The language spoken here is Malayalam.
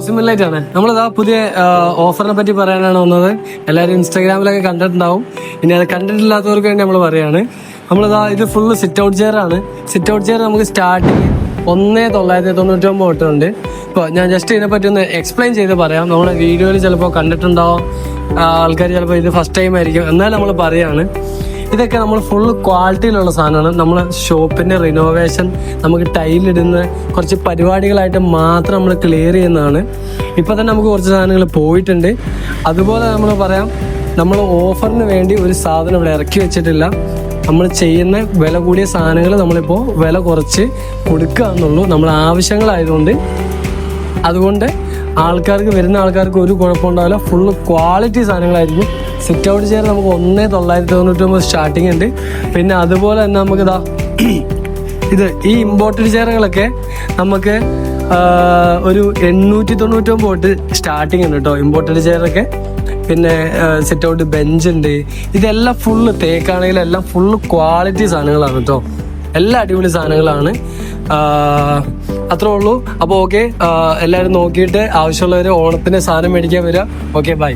പ്രോക്സിമൽ ലൈറ്റ് ആണ്. നമ്മളിതാ പുതിയ ഓഫറിനെ പറ്റി പറയാനാണ് വന്നത്. എല്ലാവരും ഇൻസ്റ്റാഗ്രാമിലൊക്കെ കണ്ടിട്ടുണ്ടാവും. ഇനി അത് കണ്ടിട്ടില്ലാത്തവർക്ക് വേണ്ടി നമ്മൾ പറയാണ്. നമ്മളിതാ ഇത് ഫുള്ള് സിറ്റ് ഔട്ട് ചെയർ ആണ്. സിറ്റ് ഔട്ട് ചെയർ നമുക്ക് സ്റ്റാർട്ടിങ് 1999 തൊട്ടുണ്ട്. ഇപ്പോൾ ഞാൻ ജസ്റ്റ് ഇതിനെപ്പറ്റി ഒന്ന് എക്സ്പ്ലെയിൻ ചെയ്ത് പറയാം. നമ്മുടെ വീഡിയോയിൽ ചിലപ്പോൾ കണ്ടിട്ടുണ്ടാവും ആൾക്കാർ, ചിലപ്പോൾ ഇത് ഫസ്റ്റ് ടൈം ആയിരിക്കും. എന്നാലും നമ്മൾ പറയാണ്, ഇതൊക്കെ നമ്മൾ ഫുള്ള് ക്വാളിറ്റിയിലുള്ള സാധനമാണ്. നമ്മളെ ഷോപ്പിൻ്റെ റിനോവേഷൻ, നമുക്ക് ടൈലിടുന്ന കുറച്ച് പരിപാടികളായിട്ട് മാത്രം നമ്മൾ ക്ലിയർ ചെയ്യുന്നതാണ്. ഇപ്പോൾ തന്നെ നമുക്ക് കുറച്ച് സാധനങ്ങൾ പോയിട്ടുണ്ട്. അതുപോലെ നമ്മൾ പറയാം, നമ്മൾ ഓഫറിന് വേണ്ടി ഒരു സാധനം ഇവിടെ ഇറക്കി വെച്ചിട്ടില്ല. നമ്മൾ ചെയ്യുന്ന വില കൂടിയ സാധനങ്ങൾ നമ്മളിപ്പോൾ വില കുറച്ച് കൊടുക്കുക എന്നുള്ളൂ, നമ്മൾ ആവശ്യങ്ങളായതുകൊണ്ട്. അതുകൊണ്ട് വരുന്ന ആൾക്കാർക്ക് ഒരു കുഴപ്പമുണ്ടാവില്ല. ഫുള്ള് ക്വാളിറ്റി സാധനങ്ങളായിരിക്കും. സിറ്റ് ഔട്ട് ചെയർ നമുക്ക് 1999 സ്റ്റാർട്ടിങ് ഉണ്ട്. പിന്നെ അതുപോലെ തന്നെ നമുക്കിതാ ഈ ഇമ്പോർട്ടഡ് ചെയറുകളൊക്കെ നമുക്ക് ഒരു 899 തൊട്ട് സ്റ്റാർട്ടിങ് ഉണ്ട് കേട്ടോ, ഇമ്പോർട്ടഡ് ചെയറൊക്കെ. പിന്നെ സിറ്റ് ഔട്ട് ബെഞ്ച് ഉണ്ട്. ഇതെല്ലാം ഫുള്ള് തേക്കാണെങ്കിലും എല്ലാം ഫുള്ള് ക്വാളിറ്റി സാധനങ്ങളാണ് കേട്ടോ. എല്ലാം അടിപൊളി സാധനങ്ങളാണ്. അത്രേ ഉള്ളൂ. അപ്പോൾ ഓക്കെ, എല്ലാവരും നോക്കിയിട്ട് ആവശ്യമുള്ളവർ ഓണത്തിന് സാധനം മേടിക്കാൻ വരിക. Okay, by.